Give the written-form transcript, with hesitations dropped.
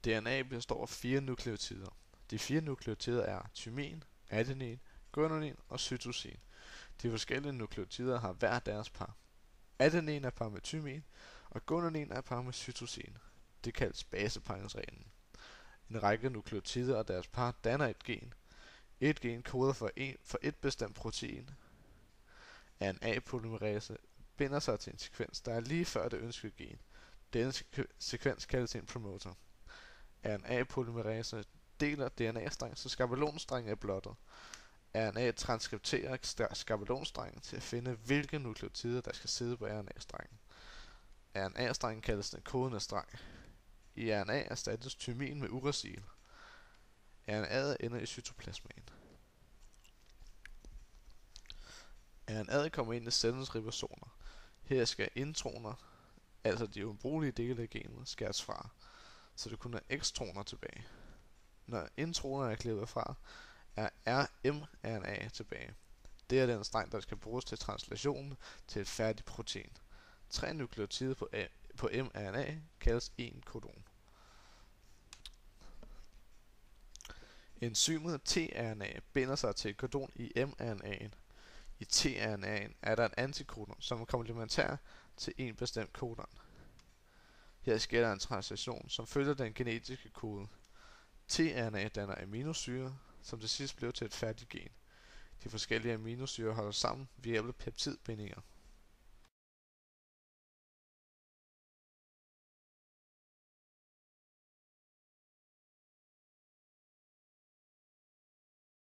DNA består af 4 nukleotider. De 4 nukleotider er thymin, adenin, guanin og cytosin. De forskellige nukleotider har hver deres par. Adenin er par med thymin, og guanin er par med cytosin. Det kaldes baseparingsreglen. En række nukleotider og deres par danner et gen. Et gen koder for et bestemt protein. RNA-polymerase binder sig til en sekvens, der er lige før det ønskede gen. Denne sekvens kaldes en promoter. RNA-polymerase deler DNA-streng, så skabelonstrengen er blottet. RNA transkripterer skabelonstrengen til at finde, hvilke nukleotider, der skal sidde på RNA-strengen. RNA-strengen kaldes den kodende streng. I RNA erstattes thymin med uracil. RNA'et ender i cytoplasmaen. RNA'et kommer ind i cellens ribosomer. Her skal introner, altså de ubrugelige dele af genet, skæres fra, så det kun er ekstraner tilbage. Når intronerne er klippet fra, er rmRNA tilbage. Det er den streng, der skal bruges til translationen til et færdigt protein. 3 nukleotider på mRNA kaldes en kodon. Enzymet tRNA binder sig til et kodon i mRNA'en. I tRNA'en er der en antikodon, som er komplementær til en bestemt kodon. Her sker der en translation, som følger den genetiske kode. tRNA danner aminosyre, som til sidst bliver til et færdigt gen. De forskellige aminosyrer holder sammen ved hjælp af peptidbindinger.